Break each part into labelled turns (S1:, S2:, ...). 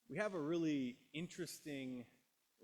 S1: We have a really interesting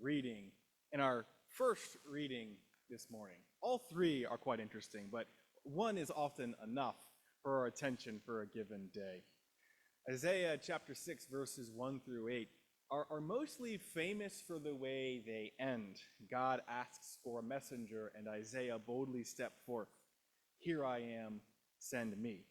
S1: reading in our first reading this morning. All three are quite interesting, but one is often enough for our attention for a given day. Isaiah chapter 6, verses 1 through 8 are mostly famous for the way they end. God asks for a messenger, and Isaiah boldly steps forth. Here I am, send me.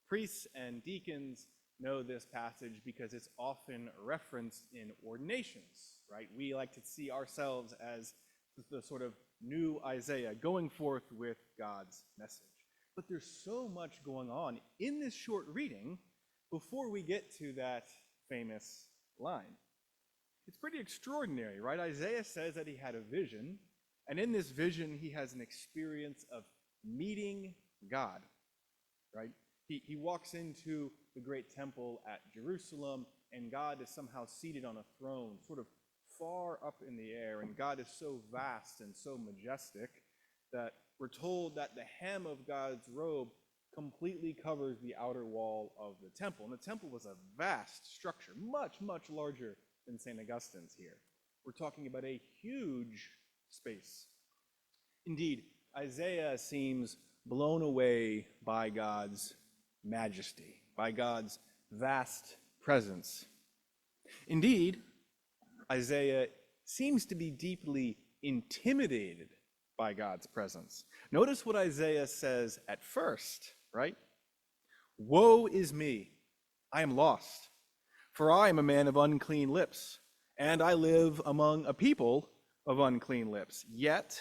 S1: Priests and deacons know this passage because it's often referenced in ordinations, right? We like to see ourselves as the sort of new Isaiah going forth with God's message. But there's so much going on in this short reading before we get to that famous line. It's pretty extraordinary, right? Isaiah says that he had a vision, and in this vision he has an experience of meeting God, right? He walks into the great temple at Jerusalem, and God is somehow seated on a throne, sort of far up in the air, and God is so vast and so majestic that we're told that the hem of God's robe completely covers the outer wall of the temple. And the temple was a vast structure, much, much larger than St. Augustine's here. We're talking about a huge space. Indeed, Isaiah seems blown away by God's majesty, by God's vast presence. Indeed, Isaiah seems to be deeply intimidated by God's presence. Notice what Isaiah says at first, right? Woe is me, I am lost, for I am a man of unclean lips, and I live among a people of unclean lips. Yet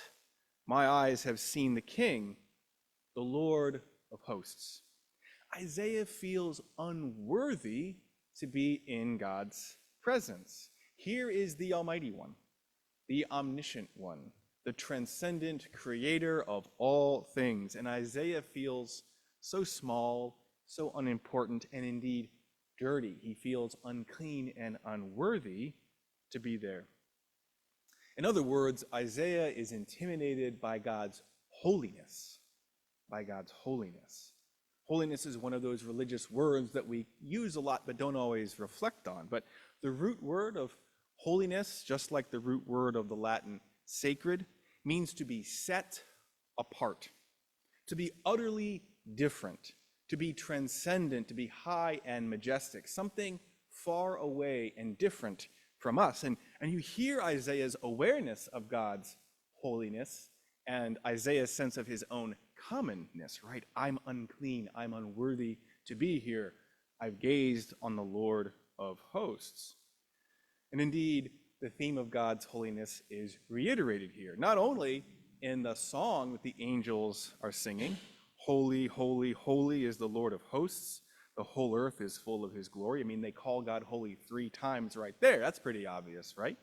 S1: my eyes have seen the King, the Lord of hosts. Isaiah feels unworthy to be in God's presence. Here is the Almighty One, the omniscient one, the transcendent creator of all things. And Isaiah feels so small, so unimportant, and indeed dirty. He feels unclean and unworthy to be there. In other words, Isaiah is intimidated by God's holiness, by God's holiness. Holiness is one of those religious words that we use a lot but don't always reflect on. But the root word of holiness, just like the root word of the Latin sacred, means to be set apart, to be utterly different, to be transcendent, to be high and majestic, something far away and different from us. And you hear Isaiah's awareness of God's holiness and Isaiah's sense of his own commonness, right? I'm unclean, I'm unworthy to be here. I've gazed on the Lord of hosts. And indeed, the theme of God's holiness is reiterated here, not only in the song that the angels are singing, holy, holy, holy is the Lord of hosts, the whole earth is full of his glory. I mean, they call God holy 3 times right there. That's pretty obvious, right?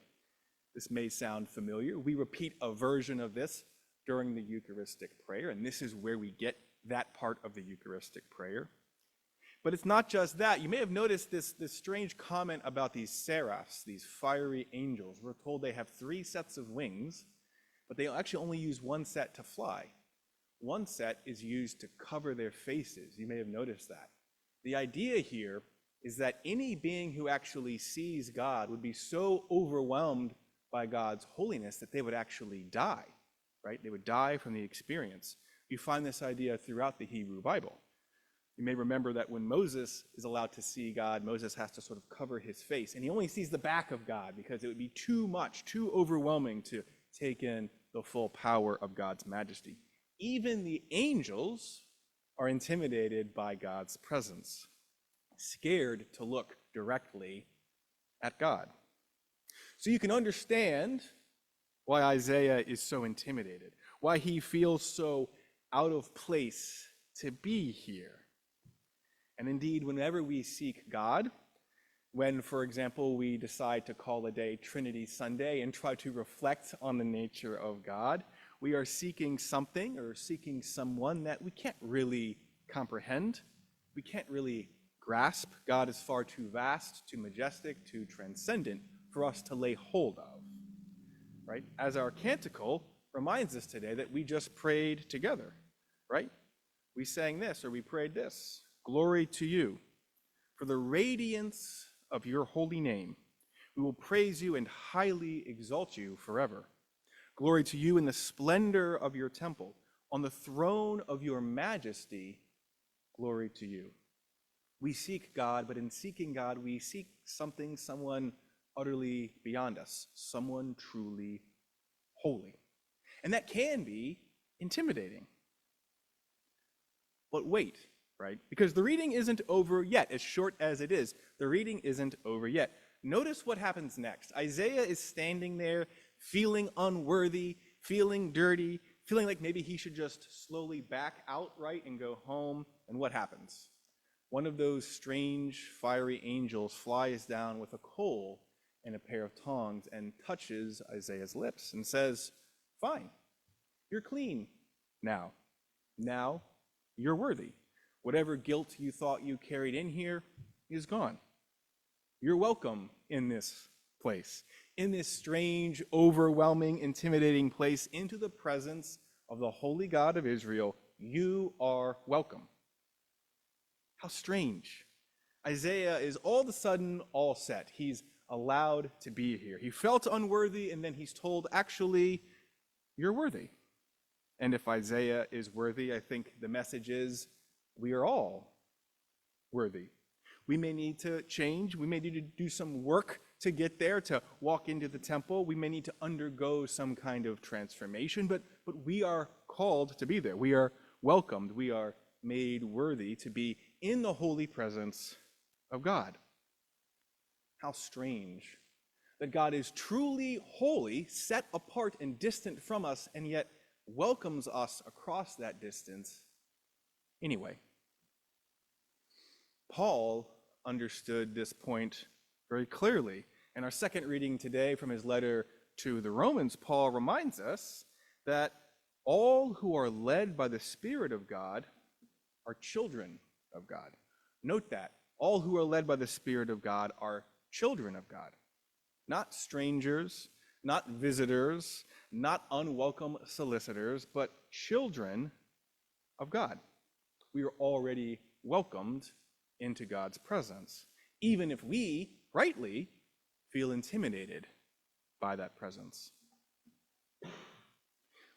S1: This may sound familiar. We repeat a version of this during the Eucharistic prayer, and this is where we get that part of the Eucharistic prayer. But it's not just that. You may have noticed this strange comment about these seraphs, these fiery angels. We're told they have 3 sets of wings, but they actually only use 1 set to fly. 1 set is used to cover their faces. You may have noticed that. The idea here is that any being who actually sees God would be so overwhelmed by God's holiness that they would actually die, right? They would die from the experience. You find this idea throughout the Hebrew Bible. You may remember that when Moses is allowed to see God, Moses has to sort of cover his face, and he only sees the back of God because it would be too much, too overwhelming to take in the full power of God's majesty. Even the angels are intimidated by God's presence, scared to look directly at God. So you can understand why Isaiah is so intimidated, why he feels so out of place to be here. And indeed, whenever we seek God, when, for example, we decide to call a day Trinity Sunday and try to reflect on the nature of God, we are seeking something or seeking someone that we can't really comprehend. We can't really grasp. God is far too vast, too majestic, too transcendent for us to lay hold of, right? As our canticle reminds us today that we just prayed together, right? We sang this or we prayed this. Glory to you, for the radiance of your holy name, We will praise you and highly exalt you forever. Glory to you in the splendor of your temple. On the throne of your majesty, glory to you. We seek God, but in seeking God, we seek someone utterly beyond us, someone truly holy. And that can be intimidating. But wait, right? Because the reading isn't over yet, as short as it is. The reading isn't over yet. Notice what happens next. Isaiah is standing there feeling unworthy, feeling dirty, feeling like maybe he should just slowly back out, right, and go home. And what happens? One of those strange, fiery angels flies down with a coal and a pair of tongs and touches Isaiah's lips and says, "Fine, you're clean now. Now you're worthy. Whatever guilt you thought you carried in here is gone. You're welcome in this place, in this strange, overwhelming, intimidating place, into the presence of the holy God of Israel. You are welcome." How strange. Isaiah is all of a sudden all set. He's allowed to be here. He felt unworthy, and then he's told, actually, you're worthy. And if Isaiah is worthy, I think the message is we are all worthy. We may need to change. We may need to do some work to get there, to walk into the temple. We may need to undergo some kind of transformation, but we are called to be there. We are welcomed. We are made worthy to be in the holy presence of God. How strange that God is truly holy, set apart and distant from us, and yet welcomes us across that distance anyway. Paul understood this point very clearly. In our second reading today from his letter to the Romans, Paul reminds us that all who are led by the Spirit of God are children of God. Note that. All who are led by the Spirit of God are children of God. Not strangers, not visitors, not unwelcome solicitors, but children of God. We are already welcomed into God's presence, even if we, rightly, feel intimidated by that presence.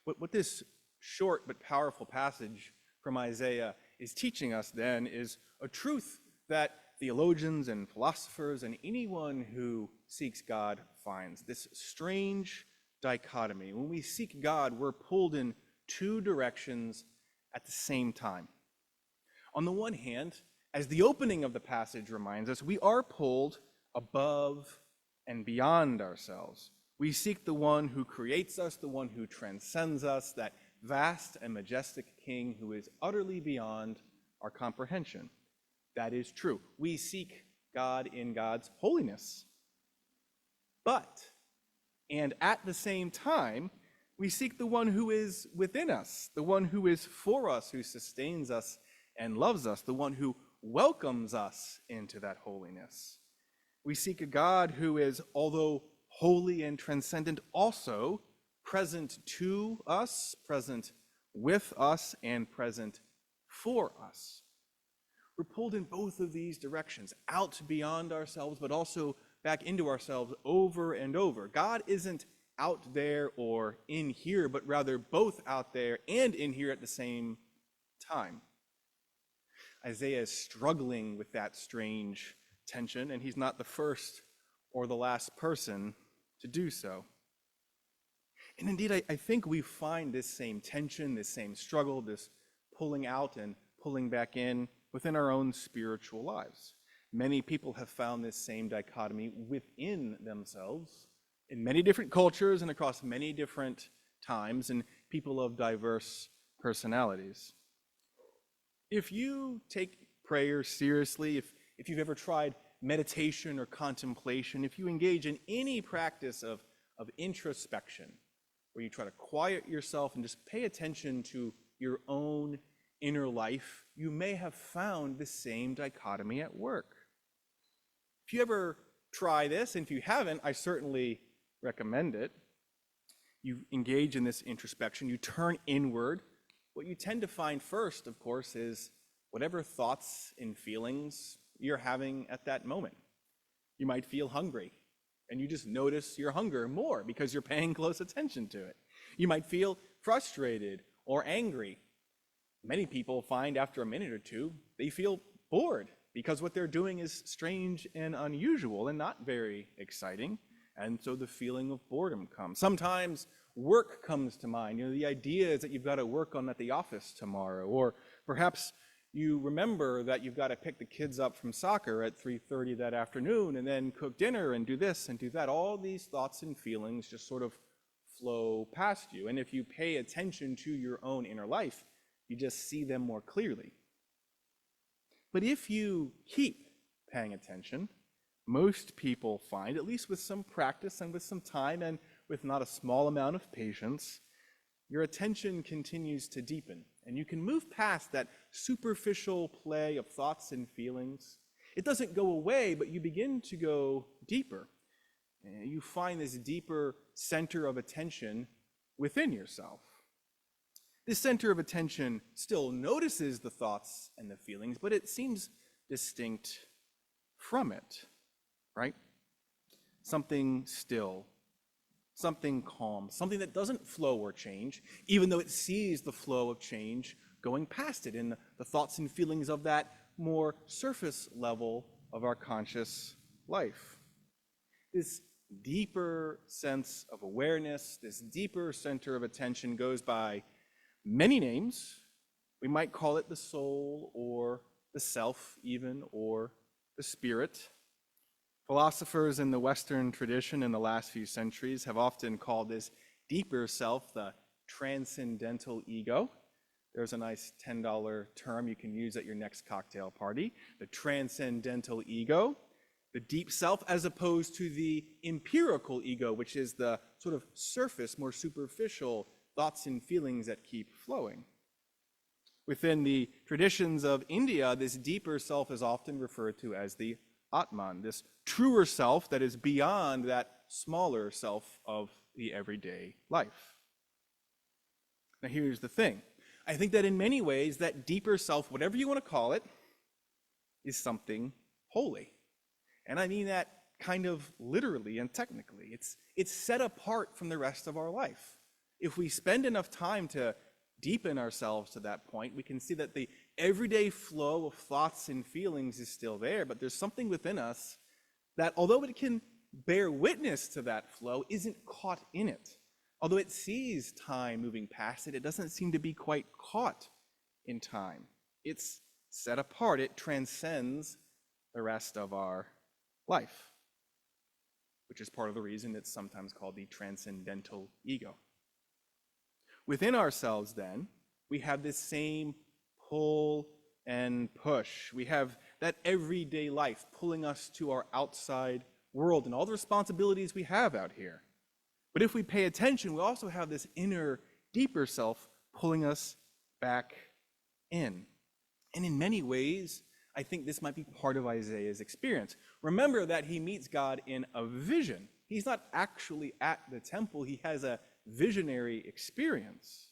S1: What this short but powerful passage from Isaiah is teaching us then is a truth that theologians and philosophers and anyone who seeks God finds. This strange dichotomy. When we seek God, we're pulled in two directions at the same time. On the one hand, as the opening of the passage reminds us, we are pulled above and beyond ourselves. We seek the one who creates us, the one who transcends us, that vast and majestic King who is utterly beyond our comprehension. That is true. We seek God in God's holiness. But, and at the same time, we seek the one who is within us, the one who is for us, who sustains us and loves us, the one who welcomes us into that holiness. We seek a God who is, although holy and transcendent, also present to us, present with us, and present for us. We're pulled in both of these directions, out beyond ourselves, but also back into ourselves over and over. God isn't out there or in here, but rather both out there and in here at the same time. Isaiah is struggling with that strange tension, and he's not the first or the last person to do so. And indeed, I think we find this same tension, this same struggle, this pulling out and pulling back in within our own spiritual lives. Many people have found this same dichotomy within themselves in many different cultures and across many different times, and people of diverse personalities. If you take prayer seriously, if you've ever tried meditation or contemplation, if you engage in any practice of introspection, where you try to quiet yourself and just pay attention to your own inner life, you may have found the same dichotomy at work. If you ever try this, and if you haven't, I certainly recommend it. You engage in this introspection, you turn inward. What you tend to find first, of course, is whatever thoughts and feelings you're having at that moment. You might feel hungry. and you just notice your hunger more because you're paying close attention to it. You might feel frustrated or angry. Many people find after a minute or two, they feel bored because what they're doing is strange and unusual and not very exciting. And so the feeling of boredom comes. Sometimes work comes to mind. The idea is that you've got to work on at the office tomorrow, or perhaps you remember that you've got to pick the kids up from soccer at 3:30 that afternoon and then cook dinner and do this and do that. All these thoughts and feelings just sort of flow past you. And if you pay attention to your own inner life, you just see them more clearly. But if you keep paying attention, most people find, at least with some practice and with some time and with not a small amount of patience, your attention continues to deepen, and you can move past that superficial play of thoughts and feelings. It doesn't go away, but you begin to go deeper. You find this deeper center of attention within yourself. This center of attention still notices the thoughts and the feelings, but it seems distinct from it, right? Something still, something calm, something that doesn't flow or change, even though it sees the flow of change going past it in the thoughts and feelings of that more surface level of our conscious life. This deeper sense of awareness, this deeper center of attention goes by many names. We might call it the soul or the self even, or the spirit. Philosophers in the Western tradition in the last few centuries have often called this deeper self the transcendental ego. There's a nice $10 term you can use at your next cocktail party. The transcendental ego, the deep self, as opposed to the empirical ego, which is the sort of surface, more superficial thoughts and feelings that keep flowing. Within the traditions of India, this deeper self is often referred to as the Atman, this truer self that is beyond that smaller self of the everyday life. Now here's the thing. I think that in many ways, that deeper self, whatever you want to call it, is something holy. And I mean that kind of literally and technically. It's set apart from the rest of our life. If we spend enough time to deepen ourselves to that point, we can see that the everyday flow of thoughts and feelings is still there, but there's something within us that, although it can bear witness to that flow, isn't caught in it. Although it sees time moving past it, it doesn't seem to be quite caught in time. It's set apart. It transcends the rest of our life, which is part of the reason it's sometimes called the transcendental ego. Within ourselves, then, we have this same pull and push. We have that everyday life pulling us to our outside world and all the responsibilities we have out here. But if we pay attention, we also have this inner, deeper self pulling us back in. And in many ways, I think this might be part of Isaiah's experience. Remember that he meets God in a vision. He's not actually at the temple. He has a visionary experience.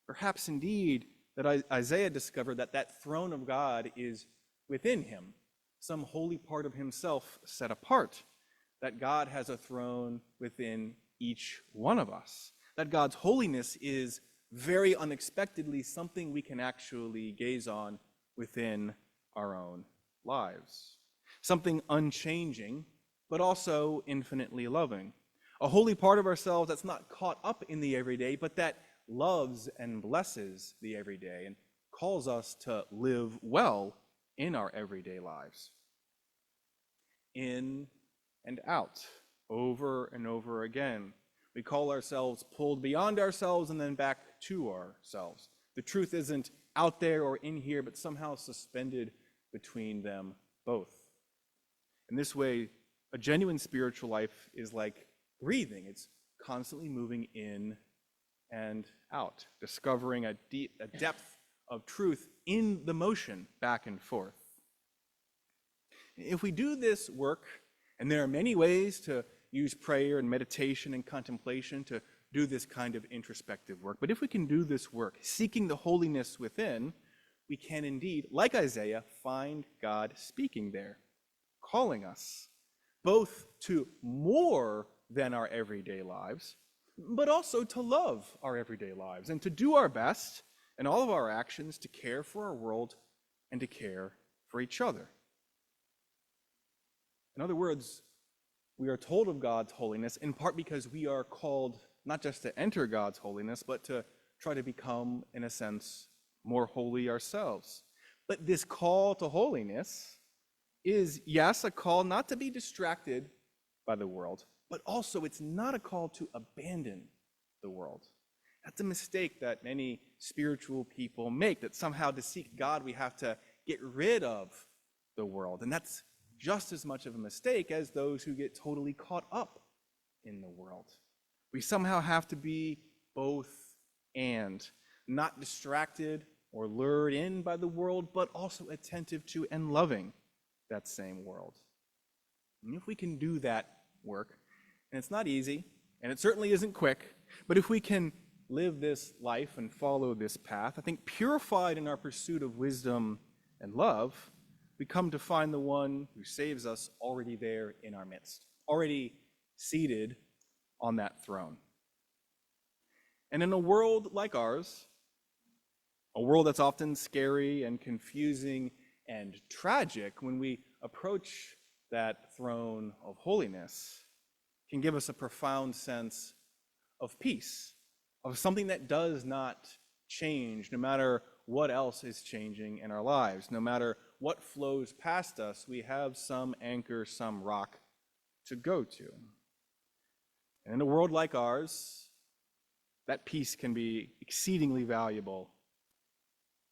S1: Perhaps indeed that Isaiah discovered that that throne of God is within him, some holy part of himself set apart, that God has a throne within each one of us, that God's holiness is very unexpectedly something we can actually gaze on within our own lives, something unchanging, but also infinitely loving. A holy part of ourselves that's not caught up in the everyday, but that loves and blesses the everyday and calls us to live well in our everyday lives. In and out, over and over again. We call ourselves pulled beyond ourselves and then back to ourselves. The truth isn't out there or in here, but somehow suspended between them both. In this way, a genuine spiritual life is like breathing. It's constantly moving in and out, discovering a depth of truth in the motion back and forth. If we do this work, and there are many ways to use prayer and meditation and contemplation to do this kind of introspective work, but if we can do this work, seeking the holiness within, we can indeed, like Isaiah, find God speaking there, calling us. both to more than our everyday lives, but also to love our everyday lives and to do our best in all of our actions to care for our world and to care for each other. In other words, we are told of God's holiness in part because we are called not just to enter God's holiness, but to try to become, in a sense, more holy ourselves. But this call to holiness is, yes, a call not to be distracted by the world, but also it's not a call to abandon the world. That's a mistake that many spiritual people make, that somehow to seek God we have to get rid of the world. And that's just as much of a mistake as those who get totally caught up in the world. We somehow have to be both and, not distracted or lured in by the world, but also attentive to and loving that same world. And if we can do that work, and it's not easy, and it certainly isn't quick, but if we can live this life and follow this path, I think purified in our pursuit of wisdom and love, we come to find the one who saves us already there in our midst, already seated on that throne. And in a world like ours, a world that's often scary and confusing and tragic, when we approach that throne of holiness, can give us a profound sense of peace, of something that does not change, no matter what else is changing in our lives. No matter what flows past us, we have some anchor, some rock to go to. And in a world like ours, that peace can be exceedingly valuable,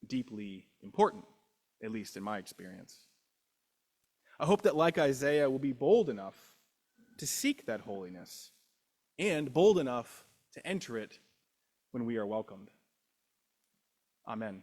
S1: deeply important, at least in my experience. I hope that, like Isaiah, we'll be bold enough to seek that holiness and bold enough to enter it when we are welcomed. Amen.